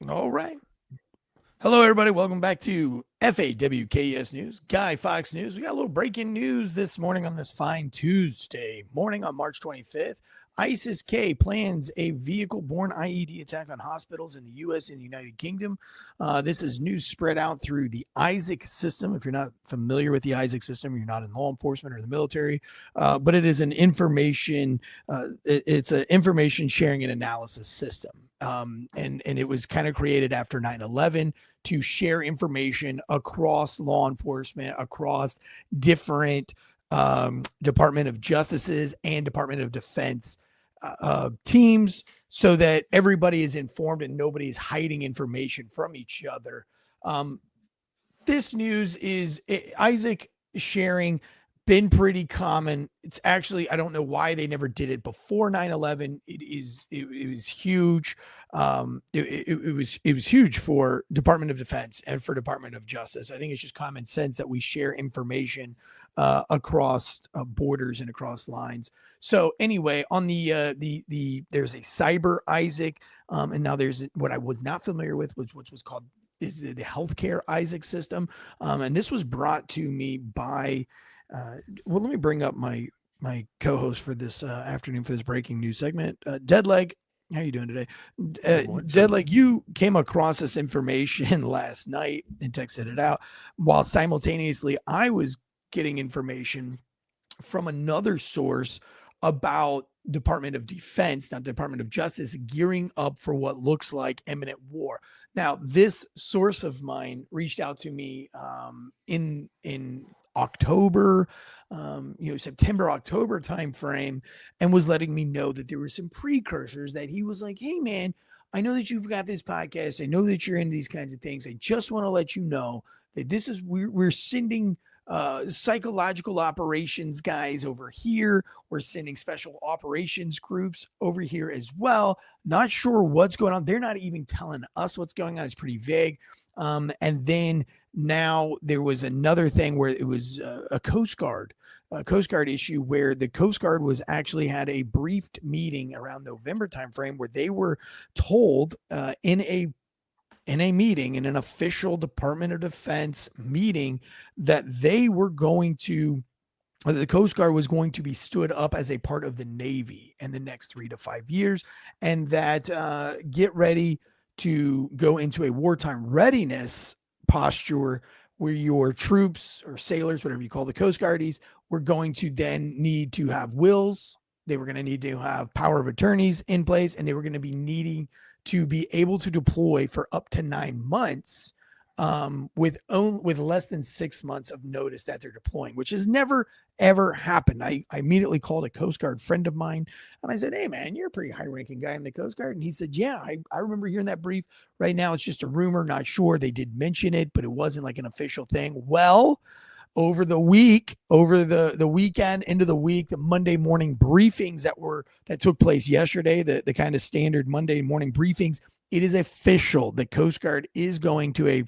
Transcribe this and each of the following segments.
All right. Hello, everybody. Welcome back to FAWKS News, Guy Fox News. We got a little breaking news this morning on this fine Tuesday morning on March 25th. ISIS-K plans a vehicle-borne IED attack on hospitals in the U.S. and the United Kingdom. This is news spread out through the ISAC system. If you're not familiar with the ISAC system, you're not in law enforcement or the military, but it is an information. It's an information sharing and analysis system. And it was kind of created after 9/11 to share information across law enforcement, across different Department of Justices and Department of Defense teams, so that everybody is informed and nobody is hiding information from each other. This news is Isaac sharing been pretty common. It's actually, I don't know why they never did it before 9/11. It was huge. It was huge for Department of Defense and for Department of Justice. I think it's just common sense that we share information across borders and across lines. So anyway, on the there's a cyber Isaac, and now there's what I was not familiar with, was what was called is the healthcare Isaac system, and this was brought to me by. Well, let me bring up my co-host for this afternoon for this breaking news segment. Deadleg, how you doing today? Deadleg, you came across this information last night and texted it out, while simultaneously I was getting information from another source about Department of Defense, not Department of Justice, gearing up for what looks like imminent war. Now, this source of mine reached out to me in October, September, October timeframe, and was letting me know that there were some precursors that he was like, hey man, I know that you've got this podcast. I know that you're into these kinds of things. I just want to let you know that this is, we're sending psychological operations guys over here. We're sending special operations groups over here as well. Not sure what's going on. They're not even telling us what's going on. It's pretty vague. And then now there was another thing where it was a Coast Guard issue, where the Coast Guard was actually had a briefed meeting around November timeframe, where they were told in a meeting, in an official Department of Defense meeting, that they were going to, the Coast Guard was going to be stood up as a part of the Navy in the next 3 to 5 years, and that get ready to go into a wartime readiness posture, where your troops or sailors, whatever you call the Coast Guardies, were going to then need to have wills. They were going to need to have power of attorneys in place, and they were going to be needing to be able to deploy for up to 9 months, with less than 6 months of notice that they're deploying, which has never ever happened. I immediately called a Coast Guard friend of mine and I said, hey man, you're a pretty high ranking guy in the Coast Guard. And he said, yeah, I remember hearing that brief. Right now it's just a rumor, not sure. They did mention it, but it wasn't like an official thing. Well, over the week, over the weekend, into the week, the Monday morning briefings that took place yesterday, the kind of standard Monday morning briefings, it is official. The Coast Guard is going to a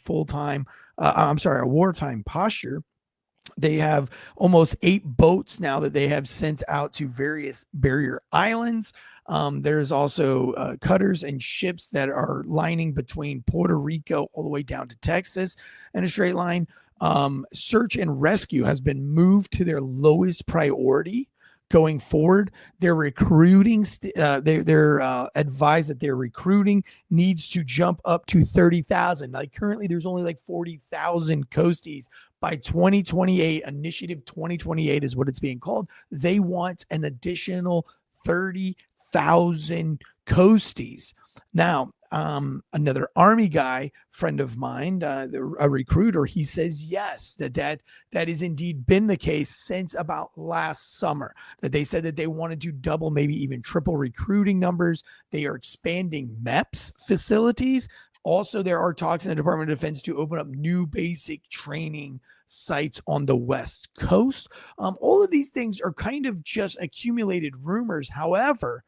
a wartime posture. They have almost 8 boats now that they have sent out to various barrier islands. There's also cutters and ships that are lining between Puerto Rico all the way down to Texas in a straight line. Search and rescue has been moved to their lowest priority going forward. They're recruiting. They're advised that their recruiting needs to jump up to 30,000. Like currently, there's only like 40,000 coasties. By 2028, Initiative 2028 is what it's being called. They want an additional 30,000 coasties. Now, another Army guy, friend of mine, a recruiter, he says yes, that has indeed been the case since about last summer, that they said that they wanted to double, maybe even triple recruiting numbers. They are expanding MEPS facilities. Also, there are talks in the Department of Defense to open up new basic training sites on the West Coast. All of these things are kind of just accumulated rumors. However,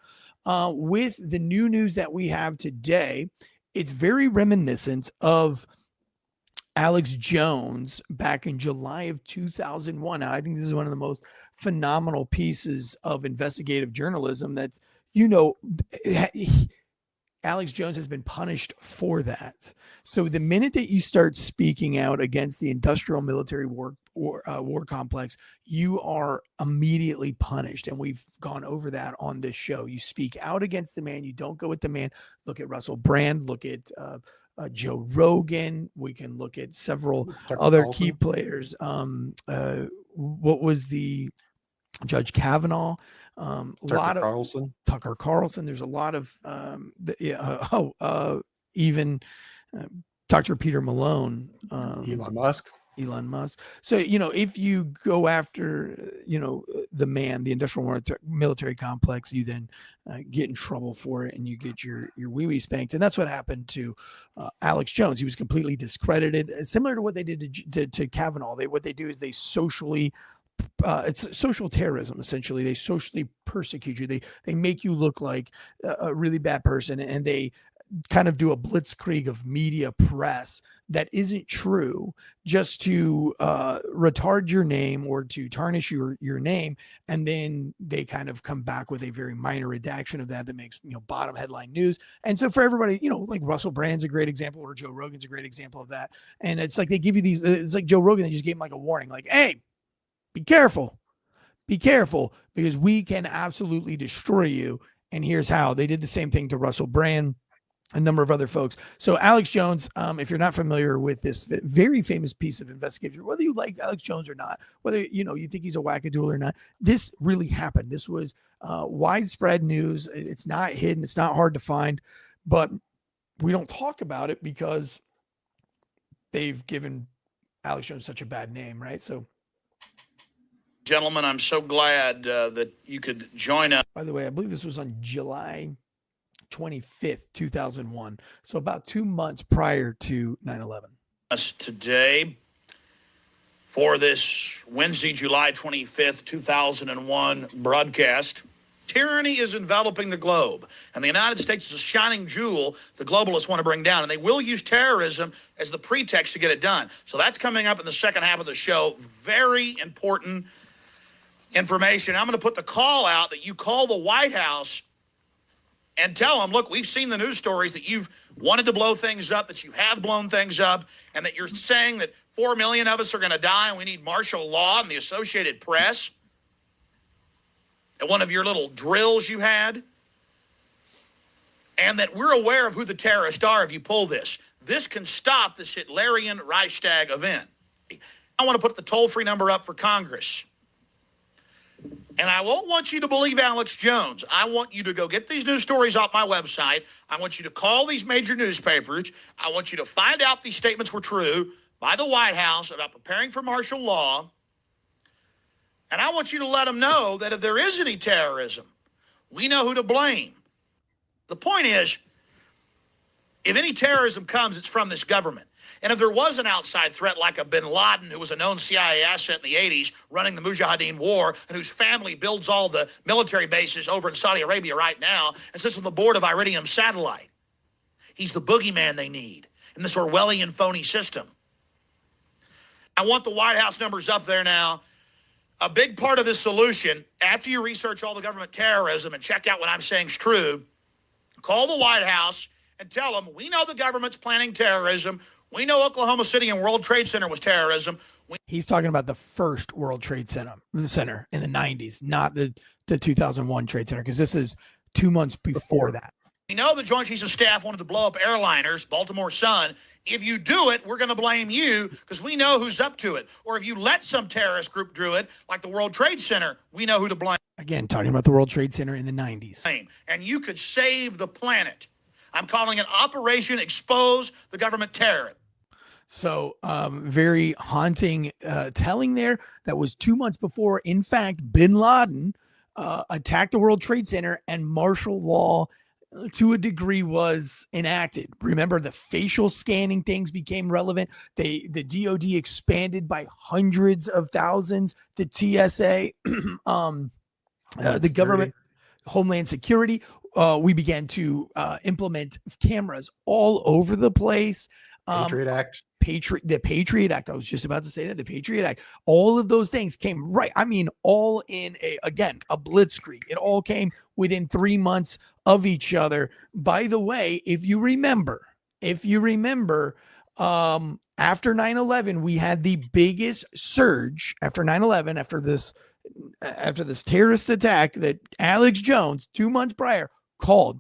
with the new news that we have today, it's very reminiscent of Alex Jones back in July of 2001. Now, I think this is one of the most phenomenal pieces of investigative journalism that, Alex Jones has been punished for that. So the minute that you start speaking out against the industrial military war complex, you are immediately punished. And we've gone over that on this show. You speak out against the man. You don't go with the man. Look at Russell Brand. Look at Joe Rogan. We can look at several other key players. What was the Judge Kavanaugh? Tucker Carlson. There's a lot of even Dr. Peter Malone, Elon Musk. So, if you go after, the man, the industrial military complex, you then get in trouble for it and you get your wee-wee spanked. And that's what happened to Alex Jones. He was completely discredited, similar to what they did to Kavanaugh. What they do is they socially it's social terrorism. Essentially, they socially persecute you. They make you look like a really bad person, and they kind of do a blitzkrieg of media press that isn't true, just to retard your name or to tarnish your name. And then they kind of come back with a very minor redaction of that makes bottom headline news. And so for everybody, like Russell Brand's a great example, or Joe Rogan's a great example of that. And it's like they give you these. It's like Joe Rogan. They just gave him like a warning, like, hey, be careful, because we can absolutely destroy you. And here's how. They did the same thing to Russell Brand, a number of other folks. So Alex Jones, if you're not familiar with this very famous piece of investigation, whether you like Alex Jones or not, whether you think he's a wackadoodle or not, this really happened. This was widespread news. It's not hidden. It's not hard to find, but we don't talk about it because they've given Alex Jones such a bad name, right? So, gentlemen, I'm so glad that you could join us. By the way, I believe this was on July 25th, 2001. So about 2 months prior to 9/11. Us today for this Wednesday, July 25th, 2001 broadcast. Tyranny is enveloping the globe, and the United States is a shining jewel the globalists want to bring down, and they will use terrorism as the pretext to get it done. So that's coming up in the second half of the show. Very important information. I'm going to put the call out that you call the White House and tell them, look, we've seen the news stories that you've wanted to blow things up, that you have blown things up, and that you're saying that 4 million of us are going to die and we need martial law and the Associated Press at one of your little drills you had, and that we're aware of who the terrorists are if you pull this. This can stop this Hitlerian Reichstag event. I want to put the toll-free number up for Congress. And I won't want you to believe Alex Jones. I want you to go get these news stories off my website. I want you to call these major newspapers. I want you to find out these statements were true by the White House about preparing for martial law. And I want you to let them know that if there is any terrorism, we know who to blame. The point is, if any terrorism comes, it's from this government. And if there was an outside threat like a bin Laden, who was a known CIA asset in the 80s, running the Mujahideen war, and whose family builds all the military bases over in Saudi Arabia right now, and sits on the board of Iridium Satellite, he's the boogeyman they need in this Orwellian phony system. I want the White House numbers up there now. A big part of this solution, after you research all the government terrorism and check out what I'm saying is true, call the White House and tell them, we know the government's planning terrorism. We know Oklahoma City and World Trade Center was terrorism. He's talking about the first World Trade Center in the 90s, not the 2001 Trade Center, because this is 2 months before that. We know the Joint Chiefs of Staff wanted to blow up airliners, Baltimore Sun. If you do it, we're going to blame you because we know who's up to it. Or if you let some terrorist group do it, like the World Trade Center, we know who to blame. Again, talking about the World Trade Center in the 90s. And you could save the planet. I'm calling it Operation Expose the Government Terror. So very haunting telling there. That was 2 months before, in fact, bin Laden attacked the World Trade Center and martial law to a degree was enacted. Remember, the facial scanning things became relevant. The DOD expanded by hundreds of thousands. The TSA, the government, Homeland Security, we began to implement cameras all over the place. Patriot Act. Patriot Act. I was just about to say that, the Patriot Act. All of those things came right. I mean, all in a blitzkrieg. It all came within 3 months of each other. By the way, if you remember, after 9/11, we had the biggest surge after 9/11, after this terrorist attack that Alex Jones 2 months prior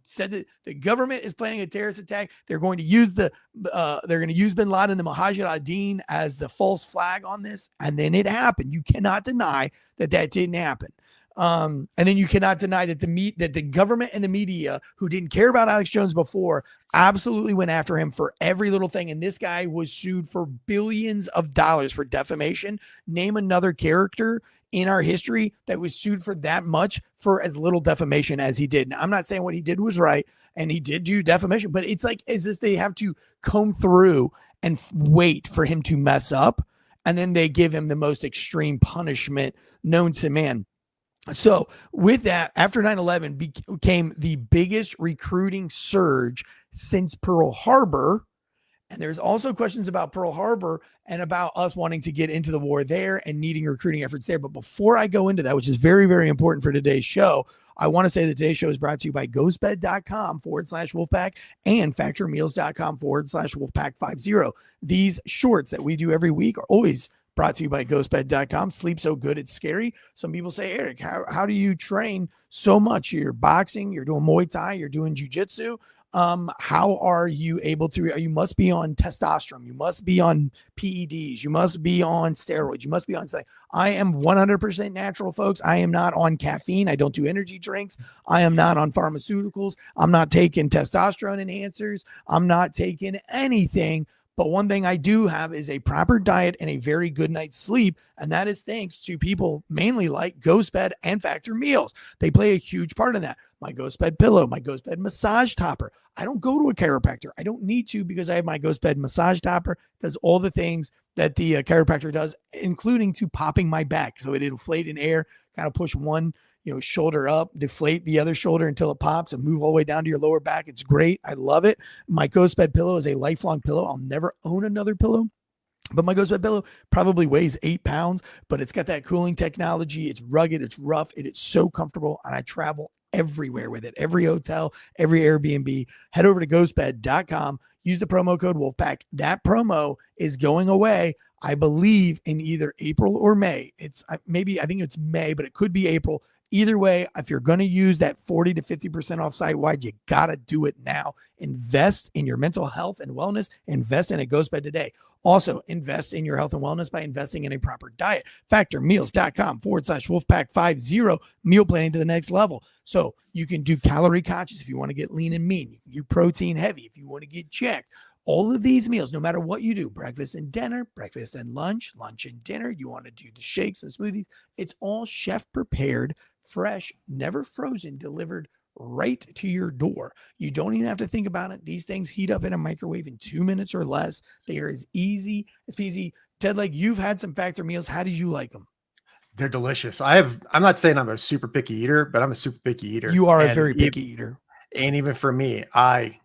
said that the government is planning a terrorist attack. They're going to use bin Laden and the Mujahideen as the false flag on this. And then it happened. You cannot deny that didn't happen. And then you cannot deny that the government and the media, who didn't care about Alex Jones before, absolutely went after him for every little thing. And this guy was sued for billions of dollars for defamation. Name another character in our history that was sued for that much for as little defamation as he did. Now, I'm not saying what he did was right, and he did do defamation, but it's like as if they have to comb through and wait for him to mess up, and then they give him the most extreme punishment known to man. So with that, after 9/11 became the biggest recruiting surge since Pearl Harbor. And there's also questions about Pearl Harbor and about us wanting to get into the war there and needing recruiting efforts there. But before I go into that, which is very, very important for today's show, I want to say that today's show is brought to you by ghostbed.com/Wolfpack and factormeals.com/Wolfpack50. These shorts that we do every week are always brought to you by ghostbed.com. Sleep so good, it's scary. Some people say, Eric, how do you train so much? You're boxing, you're doing Muay Thai, you're doing jiu-jitsu. How are you able to, you must be on testosterone, you must be on PEDs, you must be on steroids, you must be on something. I am 100% natural, folks. I am not on caffeine. I don't do energy drinks. I am not on pharmaceuticals. I'm not taking testosterone enhancers. I'm not taking anything. But one thing I do have is a proper diet and a very good night's sleep. And that is thanks to people mainly like Ghost Bed and Factor Meals. They play a huge part in that. My Ghost Bed pillow, my Ghost Bed massage topper. I don't go to a chiropractor. I don't need to, because I have my Ghost Bed massage topper. It does all the things that the chiropractor does, including to popping my back. So it inflate in air, kind of push one shoulder up, deflate the other shoulder until it pops and move all the way down to your lower back. It's great. I love it. My Ghost Bed pillow is a lifelong pillow. I'll never own another pillow, but my Ghost Bed pillow probably weighs 8 pounds, but it's got that cooling technology. It's rugged. It's rough. It is so comfortable. And I travel everywhere with it. Every hotel, every Airbnb. Head over to ghostbed.com. Use the promo code Wolfpack. That promo is going away, I believe, in either April or May. I think it's May, but it could be April. Either way, if you're going to use that 40 to 50% off site-wide, you got to do it now. Invest in your mental health and wellness. Invest in a Ghost Bed today. Also, invest in your health and wellness by investing in a proper diet. Factormeals.com/Wolfpack50. Meal planning to the next level. So you can do calorie conscious if you want to get lean and mean. You can do protein heavy if you want to get jacked. All of these meals, no matter what you do, breakfast and dinner, breakfast and lunch, lunch and dinner, you want to do the shakes and smoothies. It's all chef prepared, fresh, never frozen, delivered right to your door. You don't even have to think about it. These things heat up in a microwave in 2 minutes or less. They are as easy as peasy. Ted, like, you've had some Factor meals. How did you like them? They're delicious. I'm not saying I'm a super picky eater, but I'm a super picky eater. You are a very picky eater. And even for me, I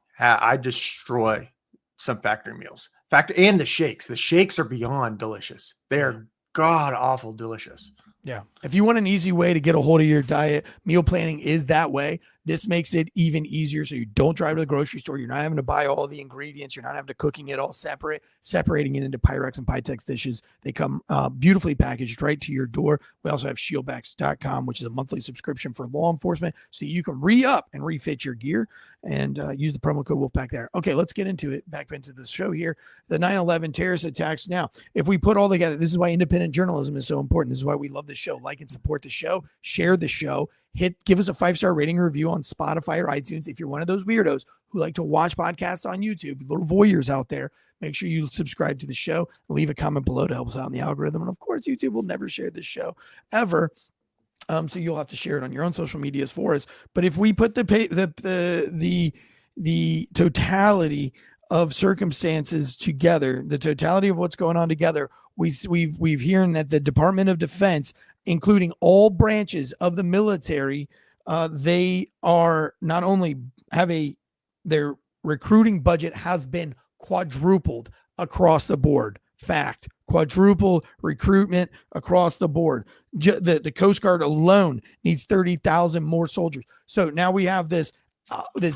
destroy some Factor meals. And the shakes. The shakes are beyond delicious. They are god awful delicious. Yeah. If you want an easy way to get a hold of your diet, meal planning is that way. This makes it even easier, so you don't drive to the grocery store. You're not having to buy all the ingredients. You're not having to cooking it all separating it into Pyrex and Pytex dishes. They come beautifully packaged right to your door. We also have shieldbacks.com, which is a monthly subscription for law enforcement, so you can re-up and refit your gear and use the promo code Wolfpack there. Okay, let's get into it. Back into the show here. The 9/11 terrorist attacks. Now, if we put all together, this is why independent journalism is so important. This is why we love this show. Like and support the show. Share the show. Give us a 5-star rating or review on Spotify or iTunes. If you're one of those weirdos who like to watch podcasts on YouTube, little voyeurs out there, make sure you subscribe to the show. Leave a comment below to help us out in the algorithm. And of course, YouTube will never share this show ever. So you'll have to share it on your own social medias for us. But if we put the totality of circumstances together, the totality of what's going on together, we've heard that the Department of Defense, including all branches of the military, they are not only their recruiting budget has been quadrupled across the board. Fact. Quadruple recruitment across the board. The Coast Guard alone needs 30,000 more soldiers. So now we have this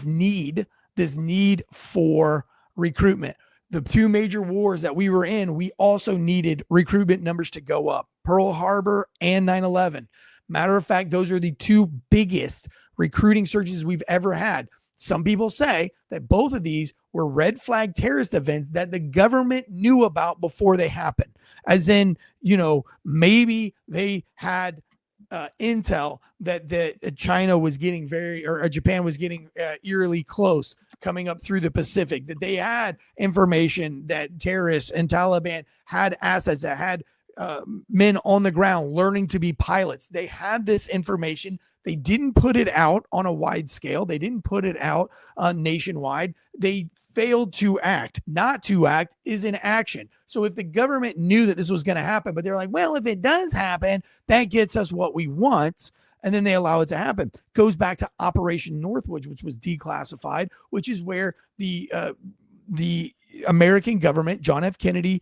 need for recruitment. The two major wars that we were in, we also needed recruitment numbers to go up. Pearl Harbor and 9/11. Matter of fact, those are the two biggest recruiting surges we've ever had. Some people say that both of these were red flag terrorist events that the government knew about before they happened. As in, maybe they had intel that China was getting Japan was getting eerily close coming up through the Pacific, that they had information that terrorists and Taliban had assets, that had men on the ground learning to be pilots. They had this information. They didn't put it out on a wide scale. They didn't put it out nationwide. They failed to act. Not to act is inaction. So if the government knew that this was going to happen, but they're like, well, if it does happen, that gets us what we want, and then they allow it to happen. Goes back to Operation Northwoods, which was declassified, which is where the American government, John F. Kennedy,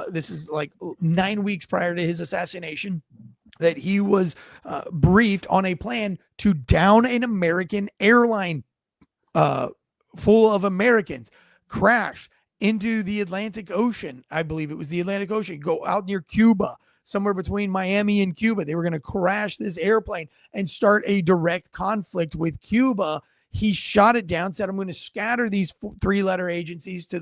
this is like 9 weeks prior to his assassination, that he was briefed on a plan to down an American airline full of Americans, crash into the Atlantic Ocean. I believe it was the Atlantic Ocean, go out near Cuba, somewhere between Miami and Cuba. They were going to crash this airplane and start a direct conflict with Cuba. He shot it down, said, I'm going to scatter these three-letter agencies to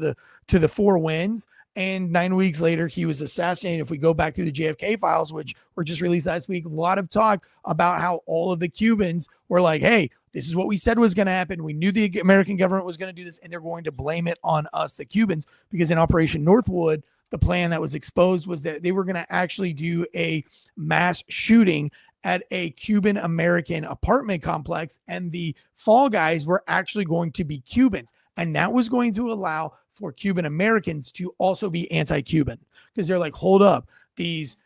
the four winds. And 9 weeks later, he was assassinated. If we go back to the JFK files, which were just released last week, a lot of talk about how all of the Cubans were like, hey, this is what we said was going to happen. We knew the American government was going to do this, and they're going to blame it on us, the Cubans, because in Operation Northwood, the plan that was exposed was that they were going to actually do a mass shooting at a Cuban American apartment complex, and the fall guys were actually going to be Cubans. And that was going to allow for Cuban Americans to also be anti-Cuban, because they're like, hold up, these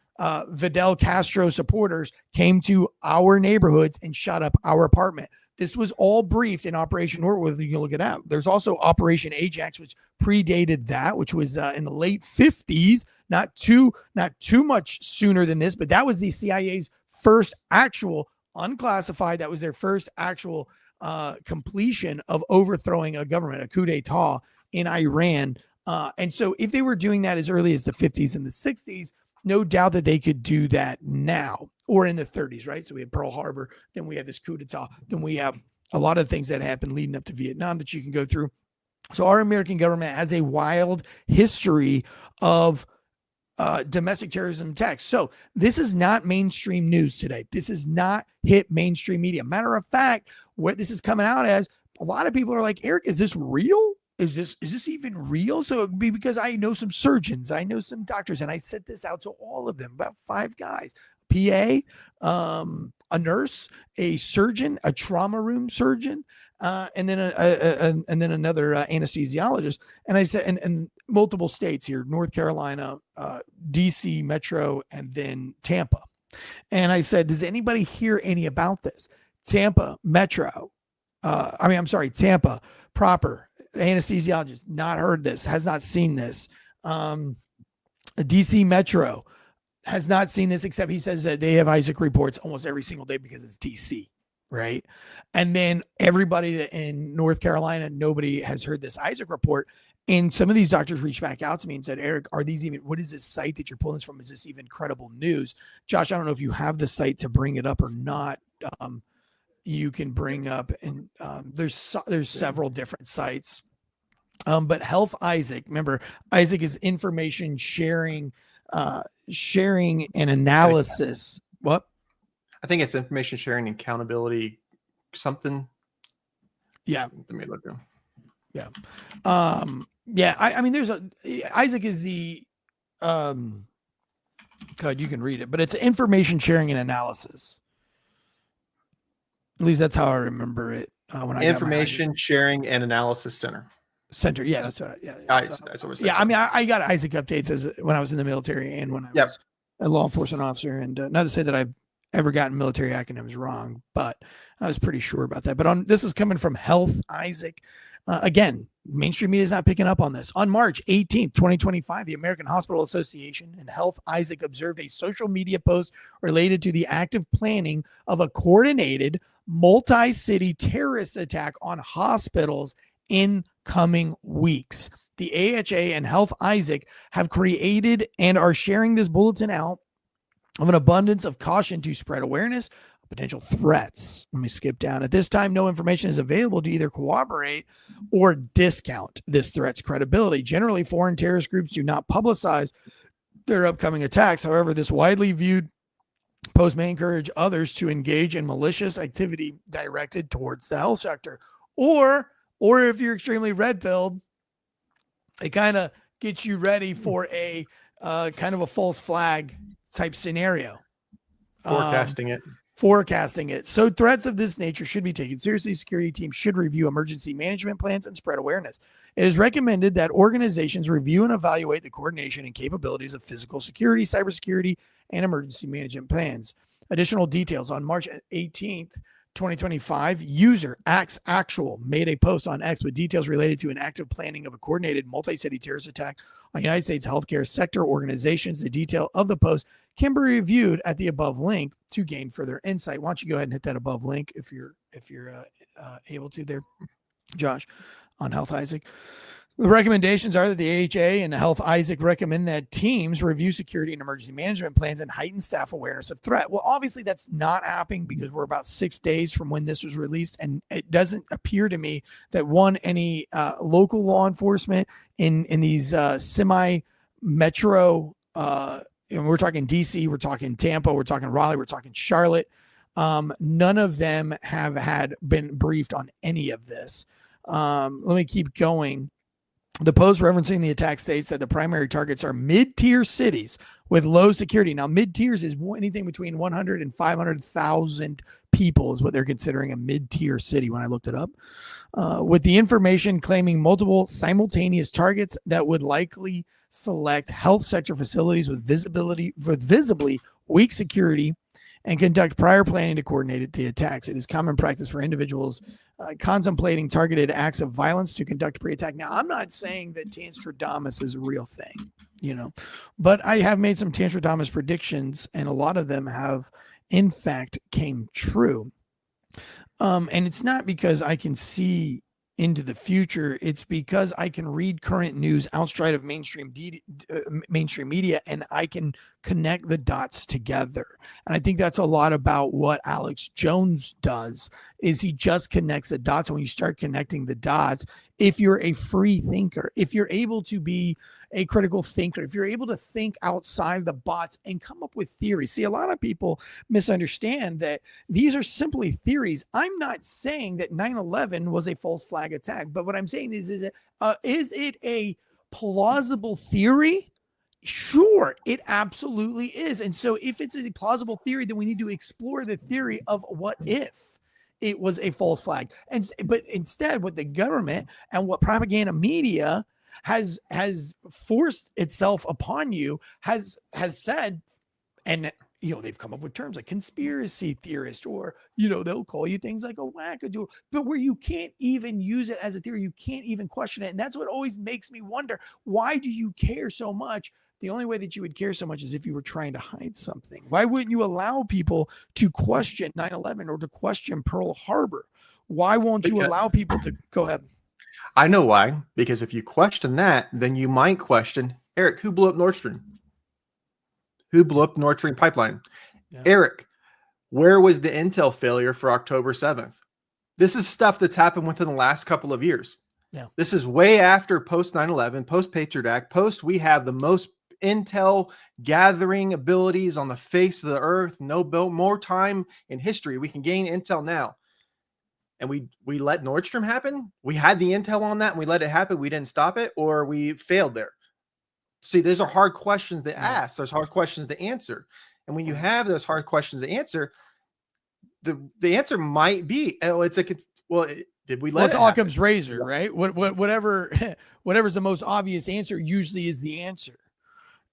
Fidel Castro supporters came to our neighborhoods and shot up our apartment. This was all briefed in Operation Northwood. You can look it up. There's also Operation Ajax, which predated that, which was in the late 50s, not too much sooner than this, but that was the CIA's first actual unclassified. That was their first actual completion of overthrowing a government, a coup d'etat in Iran. And so if they were doing that as early as the 50s and the 60s, no doubt that they could do that now, or in the 30s, right? So we had Pearl Harbor, then we have this coup d'etat, then we have a lot of things that happened leading up to Vietnam that you can go through. So our American government has a wild history of domestic terrorism attacks. So this is not mainstream news today. This is not hit mainstream media. Matter of fact, what this is coming out as, a lot of people are like, Eric, is this real? Is this even real? So it'd be because I know some surgeons, I know some doctors, and I sent this out to all of them, about 5 guys, PA, a nurse, a surgeon, a trauma room surgeon, and then another anesthesiologist. And I said, and multiple states here, North Carolina, DC Metro, and then Tampa. And I said, does anybody hear any about this? Tampa Metro, Tampa proper, the anesthesiologist, not heard this, has not seen this. DC Metro has not seen this, except he says that they have Isaac reports almost every single day because it's DC, right? And then everybody in North Carolina, nobody has heard this Isaac report. And some of these doctors reached back out to me and said, Eric, what is this site that you're pulling this from? Is this even credible news? Josh, I don't know if you have the site to bring it up or not. You can bring up, and there's several different sites. But Health Isaac, remember, Isaac is information sharing and analysis. What? I think it's information sharing and accountability something. Yeah. Let me look down. Yeah. I mean, Isaac is the, God, you can read it, but it's information sharing and analysis. At least that's how I remember it. When I Information Sharing and Analysis Center. Yeah, that's right. That's what we're saying. Yeah, I mean, I got Isaac updates as when I was in the military and when I was a law enforcement officer. And not to say that I've ever gotten military acronyms wrong, but I was pretty sure about that. But this is coming from Health Isaac. Again, mainstream media is not picking up on this. On March 18th, 2025, the American Hospital Association and Health Isaac observed a social media post related to the active planning of a coordinated multi-city terrorist attack on hospitals in coming weeks. The AHA and Health Isaac have created and are sharing this bulletin out of an abundance of caution to spread awareness of potential threats. Let me skip down. At this time, no information is available to either corroborate or discount this threat's credibility. Generally, foreign terrorist groups do not publicize their upcoming attacks. However, this widely viewed post may encourage others to engage in malicious activity directed towards the health sector. Or if you're extremely red-pilled, it kind of gets you ready for a kind of a false flag type scenario. Forecasting it. So threats of this nature should be taken seriously. Security teams should review emergency management plans and spread awareness. It is recommended that organizations review and evaluate the coordination and capabilities of physical security, cybersecurity, and emergency management plans. Additional details: on March 18th, 2025, user Axe Actual made a post on X with details related to an active planning of a coordinated multi-city terrorist attack on United States healthcare sector organizations. The detail of the post can be reviewed at the above link to gain further insight. Why don't you go ahead and hit that above link if you're able to there, Josh, on Health Isaac. The recommendations are that the AHA and Health Isaac recommend that teams review security and emergency management plans and heighten staff awareness of threat. Well, obviously that's not happening because we're about 6 days from when this was released, and it doesn't appear to me that any local law enforcement in these semi-metro, we're talking DC, we're talking Tampa, we're talking Raleigh, we're talking Charlotte. None of them have been briefed on any of this. Let me keep going. The post referencing the attack states that the primary targets are mid-tier cities with low security. Now, mid-tiers is anything between 100 and 500,000 people is what they're considering a mid-tier city when I looked it up. With the information claiming multiple simultaneous targets that would likely select health sector facilities with visibly weak security and conduct prior planning to coordinate the attacks. It is common practice for individuals contemplating targeted acts of violence to conduct pre-attack. Now, I'm not saying that Tanstradamus is a real thing, but I have made some Tanstradamus predictions, and a lot of them have, in fact, came true. And it's not because I can see into the future. It's because I can read current news outside of mainstream media, and I can connect the dots together. And I think that's a lot about what Alex Jones does, is he just connects the dots. And when you start connecting the dots, if you're a free thinker, if you're able to be a critical thinker, if you're able to think outside the box and come up with theories. See, a lot of people misunderstand that these are simply theories. I'm not saying that 9/11 was a false flag attack, but what I'm saying is it a plausible theory? Sure, it absolutely is. And so if it's a plausible theory, then we need to explore the theory of what if it was a false flag. But instead, what the government and what propaganda media has forced itself upon you has said, and they've come up with terms like conspiracy theorist, or they'll call you things like a wackadoodle, but where you can't even use it as a theory, you can't even question it. And that's what always makes me wonder, why do you care so much? The only way that you would care so much is if you were trying to hide something. Why wouldn't you allow people to question 9/11 or to question Pearl Harbor? Why won't you allow people to go ahead? I know why. Because if you question that, then you might question, Eric, who blew up Nord Stream? Who blew up Nord Stream pipeline? Yeah. Eric, where was the intel failure for October 7th? This is stuff that's happened within the last couple of years. Yeah. This is way after post 9/11, post Patriot Act, post we have the most intel gathering abilities on the face of the earth. More time in history. We can gain intel now. And we let Nord Stream happen. We had the intel on that and we let it happen. We didn't stop it, or we failed there. See, those are hard questions to ask. There's hard questions to answer. And when you have those hard questions to answer, the answer might be, did we let it happen? Occam's razor, right? Whatever's the most obvious answer usually is the answer.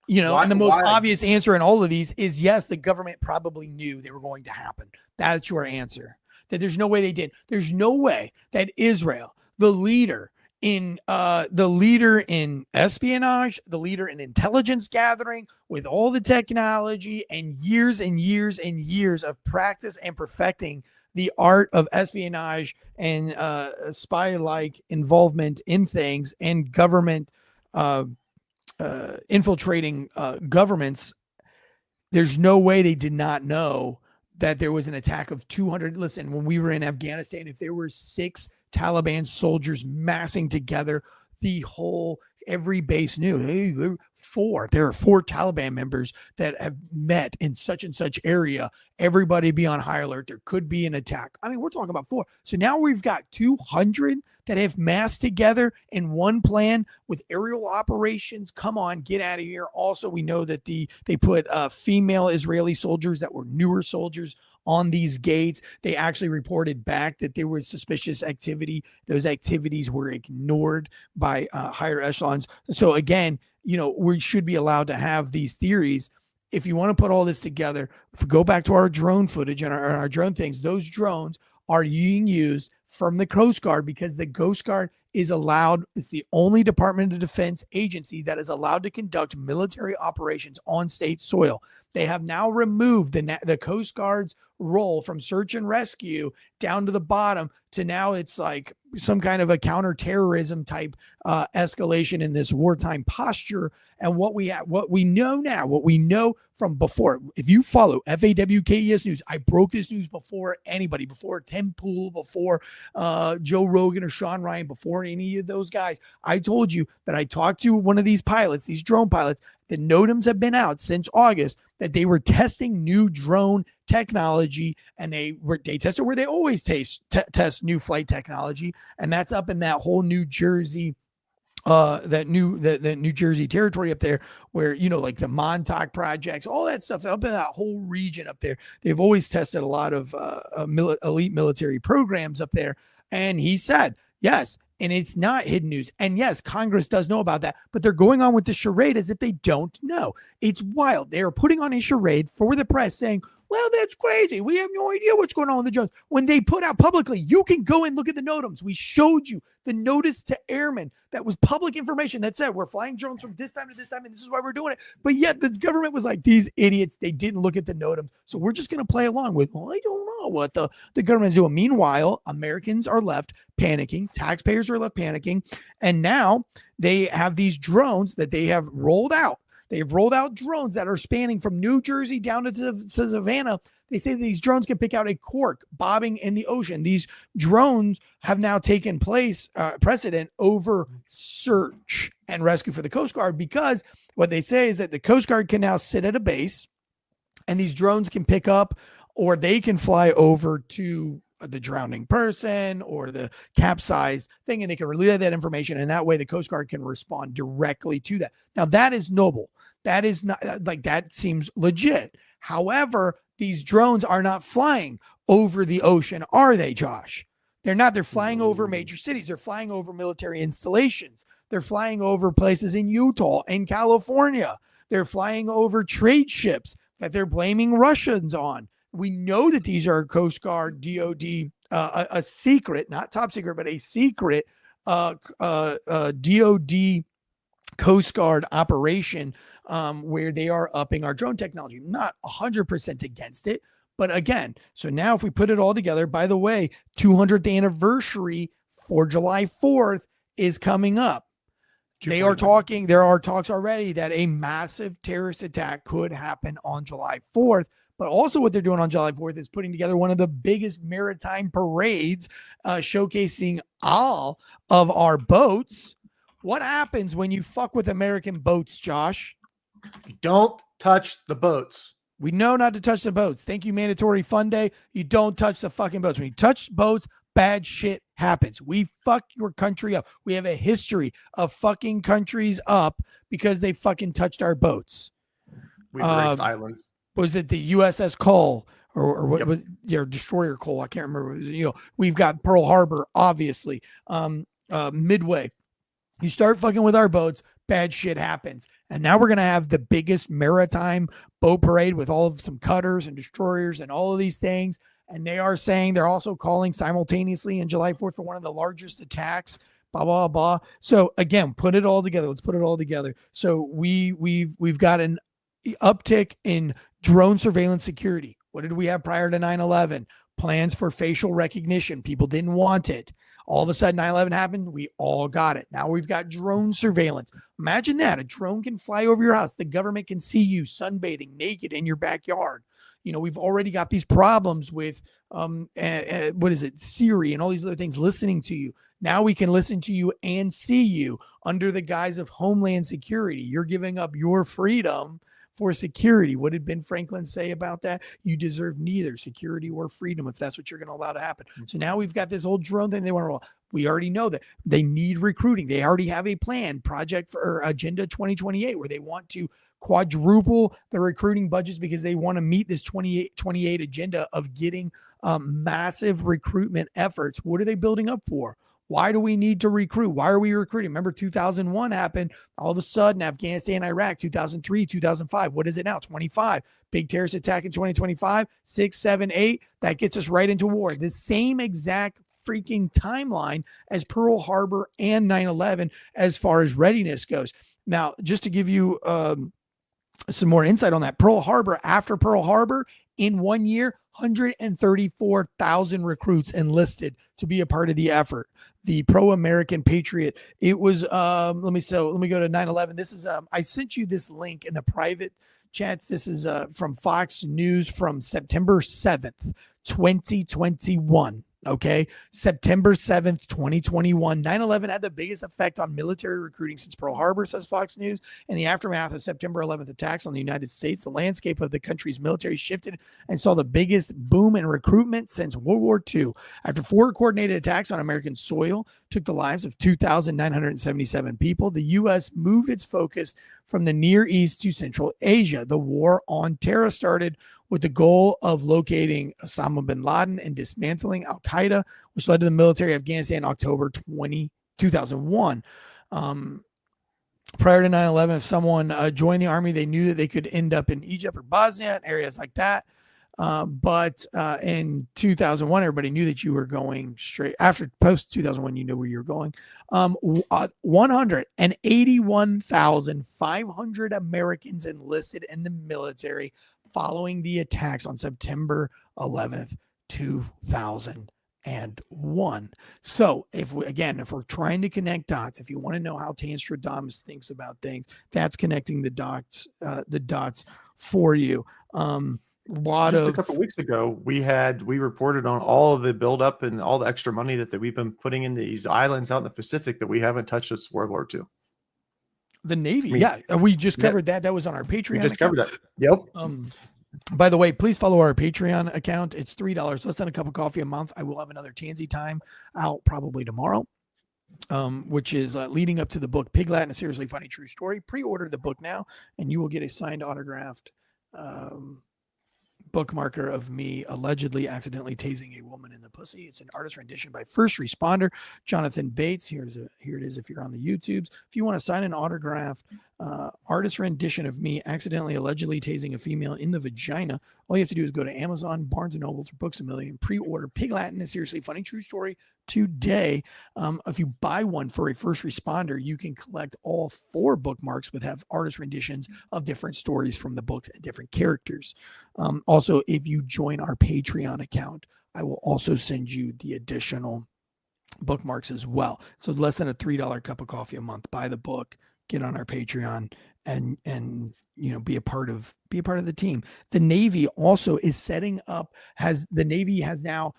And the most obvious answer in all of these is yes, the government probably knew they were going to happen. That's your answer. That there's no way they did. There's no way that Israel, the leader the leader in espionage, the leader in intelligence gathering, with all the technology and years and years and years of practice and perfecting the art of espionage and spy-like involvement in things and government infiltrating governments. There's no way they did not know that there was an attack of 200. Listen, when we were in Afghanistan, if there were 6 Taliban soldiers massing together, every base knew, hey, there are 4 Taliban members that have met in such and such area. Everybody be on high alert. There could be an attack. I mean, we're talking about 4. So now we've got 200 that have massed together in one plan with aerial operations. Come on, get out of here. Also, we know that they put female Israeli soldiers that were newer soldiers on these gates. They actually reported back that there was suspicious activity. Those activities were ignored by higher echelons. So again, we should be allowed to have these theories. If you want to put all this together, if we go back to our drone footage and our drone things, those drones are being used from the Coast Guard because the Coast Guard is allowed. It's the only Department of Defense agency that is allowed to conduct military operations on state soil. They have now removed the Coast Guard's role from search and rescue down to the bottom to now it's like some kind of a counterterrorism type escalation in this wartime posture. And what we know from before, if you follow FAWKES News, I broke this news before anybody, before Tim Pool, before Joe Rogan or Sean Ryan, before any of those guys. I told you that I talked to one of these pilots, these drone pilots. The NOTAMs have been out since August that they were testing new drone technology, and they tested where they always test new flight technology, and that's up in that whole New Jersey, that New Jersey territory up there, where like the Montauk projects, all that stuff up in that whole region up there. They've always tested a lot of elite military programs up there, and he said yes. And it's not hidden news. And yes, Congress does know about that, but they're going on with the charade as if they don't know. It's wild. They are putting on a charade for the press saying, well, that's crazy. We have no idea what's going on with the drones. When they put out publicly, you can go and look at the NOTAMs. We showed you the notice to airmen. That was public information that said we're flying drones from this time to this time, and this is why we're doing it. But yet the government was like, these idiots, they didn't look at the NOTAMs. So we're just going to play along with, well, I don't know what the government's doing. Meanwhile, Americans are left panicking. Taxpayers are left panicking. And now they have these drones that they have rolled out. They've rolled out drones that are spanning from New Jersey down to Savannah. They say that these drones can pick out a cork bobbing in the ocean. These drones have now taken precedent over search and rescue for the Coast Guard, because what they say is that the Coast Guard can now sit at a base and these drones can pick up, or they can fly over to the drowning person or the capsized thing, and they can relay that information, and that way the Coast Guard can respond directly to that. Now that is noble. That is not like, that seems legit. However, these drones are not flying over the ocean, are they, Josh? They're not. They're flying over major cities. They're flying over military installations. They're flying over places in Utah and California. They're flying over trade ships that they're blaming Russians on. We know that these are Coast Guard, DOD, a secret, not top secret, but a secret DOD Coast Guard operation where they are upping our drone technology. Not 100% against it, but again, so now if we put it all together, by the way, 200th anniversary for July 4th is coming up. There are talks already that a massive terrorist attack could happen on July 4th. But also what they're doing on July 4th is putting together one of the biggest maritime parades, showcasing all of our boats. What happens when you fuck with American boats, Josh? You don't touch the boats. We know not to touch the boats. Thank you, Mandatory Fun Day. You don't touch the fucking boats. When you touch boats, bad shit happens. We fuck your country up. We have a history of fucking countries up because they fucking touched our boats. We erased islands. Was it the USS Cole or what was your destroyer Cole? I can't remember. We've got Pearl Harbor, obviously. Midway. You start fucking with our boats, bad shit happens. And now we're going to have the biggest maritime boat parade with all of some cutters and destroyers and all of these things. And they are saying they're also calling simultaneously on July 4th for one of the largest attacks blah, blah, blah. So again, put it all together. Let's put it all together. So we've got an uptick in drone surveillance security. What did we have prior to 9/11? Plans for facial recognition. People didn't want it. All of a sudden, 9/11 happened. We all got it. Now we've got drone surveillance. Imagine that. A drone can fly over your house. The government can see you sunbathing naked in your backyard. We've already got these problems with, what is it, Siri and all these other things listening to you. Now we can listen to you and see you under the guise of Homeland Security. You're giving up your freedom for security. What did Ben Franklin say about that? You deserve neither security or freedom if that's what you're going to allow to happen. So now we've got this whole drone thing they want to roll. We already know that they need recruiting. They already have a plan, project for Agenda 2028, where they want to quadruple the recruiting budgets because they want to meet this 28 agenda of getting massive recruitment efforts. What are they building up for? Why do we need to recruit? Why are we recruiting? Remember, 2001 happened. All of a sudden, Afghanistan, Iraq, 2003, 2005. What is it now? 25. Big terrorist attack in 2025, 6, 7, 8. That gets us right into war. The same exact freaking timeline as Pearl Harbor and 9/11 as far as readiness goes. Now, just to give you some more insight on that, after Pearl Harbor, in 1 year, 134,000 recruits enlisted to be a part of the effort. The pro-American patriot. It was, let me go to 9/11. This is, I sent you this link in the private chats. This is from Fox News from September 7th, 2021. Okay. September 7th, 2021. 9/11 had the biggest effect on military recruiting since Pearl Harbor, says Fox News. In the aftermath of September 11th attacks on the United States, the landscape of the country's military shifted and saw the biggest boom in recruitment since World War II. After 4 coordinated attacks on American soil took the lives of 2,977 people, the U.S. moved its focus from the Near East to Central Asia. The war on terror started with the goal of locating Osama bin Laden and dismantling al-Qaeda, which led to the military of Afghanistan in October 2001. Prior to 9/11, if someone joined the army, they knew that they could end up in Egypt or Bosnia, areas like that. But in 2001, everybody knew that you were going straight. After post 2001, you knew where you were going. 181,500 Americans enlisted in the military following the attacks on September 11th, 2001. So if we're trying to connect dots, if you want to know how Tanstradamus thinks about things, that's connecting the dots for you. A couple of weeks ago, we reported on all of the buildup and all the extra money that we've been putting in these islands out in the Pacific that we haven't touched since World War II. The Navy, we just covered that. That was on our Patreon. We just covered that. Yep. By the way, please follow our Patreon account. It's $3, less than a cup of coffee a month. I will have another TANSEY time out probably tomorrow, which is leading up to the book Pig Latin, a seriously funny true story. Pre-order the book now, and you will get a signed, autographed bookmarker of me allegedly accidentally tasing a woman in the pussy. It's an artist rendition by first responder Jonathan Bates. Here it is if you're on the YouTubes. If you want to sign an autographed artist rendition of me accidentally allegedly tasing a female in the vagina, all you have to do is go to Amazon, Barnes & Nobles, or Books A Million, pre-order Pig Latin, a seriously funny true story today. If you buy one for a first responder, you can collect all 4 bookmarks with have artist renditions of different stories from the books and different characters. Also, if you join our Patreon account, I will also send you the additional bookmarks as well. So less than a $3 cup of coffee a month. Buy the book, get on our Patreon, and be a part of the team. The Navy also is setting up. The Navy has now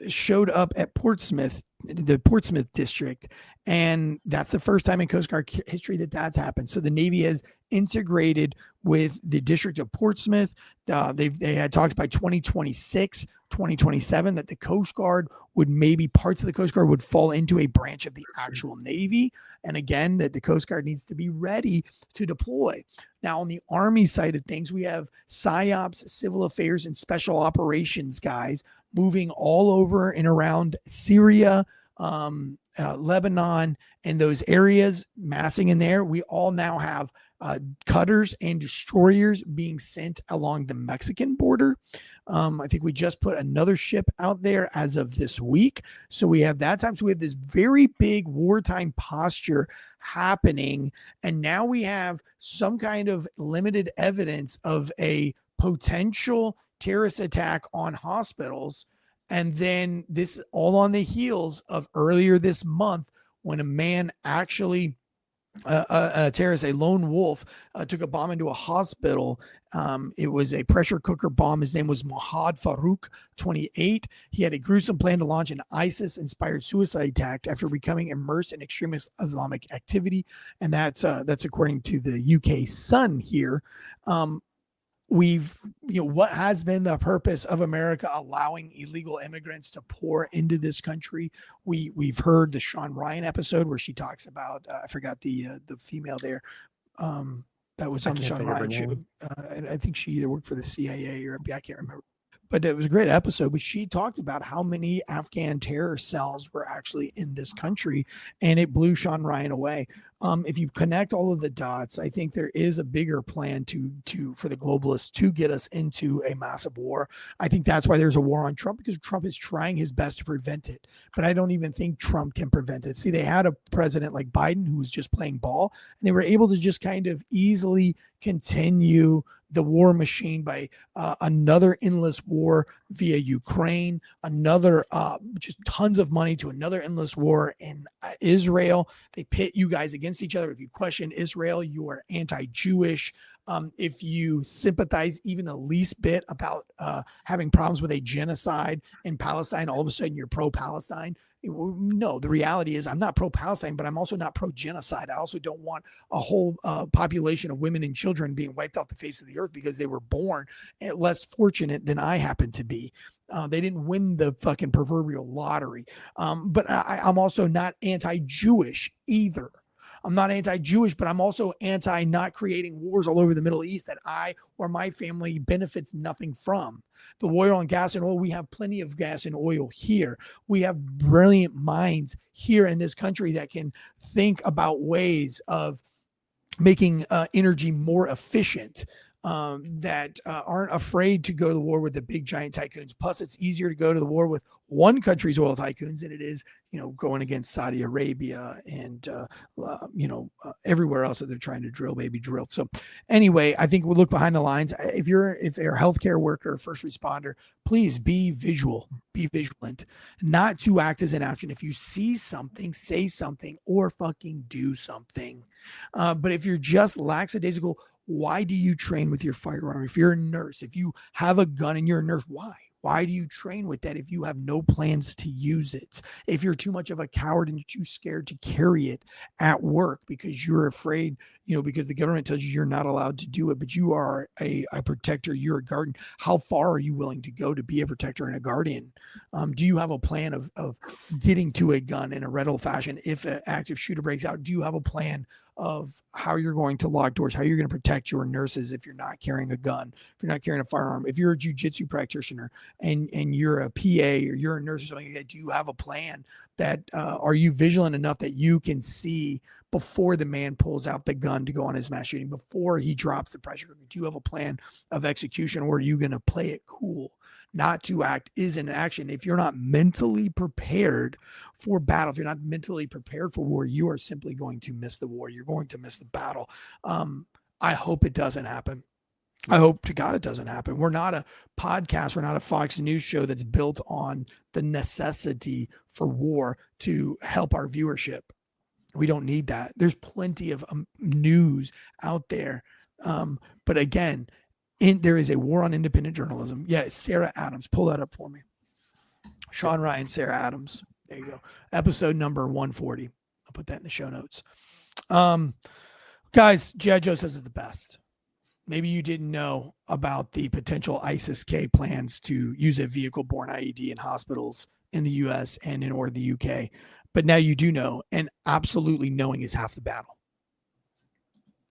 showed up at Portsmouth, the Portsmouth district, and that's the first time in Coast Guard history that's happened. So the Navy has integrated with the District of Portsmouth. They had talks by 2026, 2027 that the Coast Guard parts of the Coast Guard would fall into a branch of the actual Navy. And again, that the Coast Guard needs to be ready to deploy. Now, on the Army side of things, we have PSYOPs, civil affairs, and special operations guys moving all over and around Syria, Lebanon, and those areas massing in there. We all now have cutters and destroyers being sent along the Mexican border. I think we just put another ship out there as of this week. So we have that time. So we have this very big wartime posture happening. And now we have some kind of limited evidence of a potential terrorist attack on hospitals. And then this all on the heels of earlier this month when a man actually a terrorist, a lone wolf, took a bomb into a hospital. It was a pressure cooker bomb. His name was Mohad Farouk, 28. He had a gruesome plan to launch an ISIS-inspired suicide attack after becoming immersed in extremist Islamic activity, and that's according to the UK Sun here. What has been the purpose of America allowing illegal immigrants to pour into this country? We've heard the Sean Ryan episode where she talks about I forgot the female there that was on the Sean Ryan show. And I think she either worked for the CIA or I can't remember. But it was a great episode. But she talked about how many Afghan terror cells were actually in this country, and it blew Sean Ryan away. If you connect all of the dots, I think there is a bigger plan for the globalists to get us into a massive war. I think that's why there's a war on Trump, because Trump is trying his best to prevent it. But I don't even think Trump can prevent it. See, they had a president like Biden who was just playing ball, and they were able to just kind of easily continue the war machine by another endless war via Ukraine, another just tons of money to another endless war in Israel. They pit you guys against each other. If you question Israel, you are anti-Jewish. If you sympathize even the least bit about having problems with a genocide in Palestine, all of a sudden you're pro-Palestine. No, the reality is I'm not pro-Palestine, but I'm also not pro-genocide. I also don't want a whole population of women and children being wiped off the face of the earth because they were born less fortunate than I happen to be. They didn't win the fucking proverbial lottery. But I'm also not anti-Jewish either. I'm not anti-Jewish, but I'm also anti not creating wars all over the Middle East that I or my family benefits nothing from. The oil and gas and oil, we have plenty of gas and oil here. We have brilliant minds here in this country that can think about ways of making energy more efficient, that aren't afraid to go to the war with the big giant tycoons. Plus, it's easier to go to the war with one country's oil tycoons than it is, going against Saudi Arabia and, everywhere else that they're trying to drill. So anyway, I think we'll look behind the lines. If you're a healthcare worker or first responder, please be vigilant, not to act as an action. If you see something, say something or fucking do something. But if you're just lackadaisical, why do you train with your firearm? If you're a nurse, if you have a gun and you're a nurse, why? Why do you train with that if you have no plans to use it? If you're too much of a coward and you're too scared to carry it at work because you're afraid, because the government tells you you're not allowed to do it, but you are a protector, you're a guardian. How far are you willing to go to be a protector and a guardian? Do you have a plan of getting to a gun in a rental fashion if an active shooter breaks out? Do you have a plan of how you're going to lock doors, how you're going to protect your nurses if you're not carrying a gun, if you're not carrying a firearm, if you're a jiu-jitsu practitioner and you're a PA or you're a nurse or something like that, do you have a plan that are you vigilant enough that you can see before the man pulls out the gun to go on his mass shooting, before he drops the pressure? Do you have a plan of execution, or are you going to play it cool? Not to act is an action. If you're not mentally prepared for battle, if you're not mentally prepared for war, you are simply going to miss the war. You're going to miss the battle. I hope it doesn't happen. I hope to God it doesn't happen. We're not a podcast. We're not a Fox News show that's built on the necessity for war to help our viewership. We don't need that. There's plenty of news out there. But again, there is a war on independent journalism. Yeah, it's Sarah Adams. Pull that up for me. Sean Ryan, Sarah Adams. There you go. Episode number 140. I'll put that in the show notes. Guys, G.I. Joe says it's the best. Maybe you didn't know about the potential ISIS-K plans to use a vehicle-borne IED in hospitals in the U.S. and or the U.K., but now you do know, and absolutely knowing is half the battle.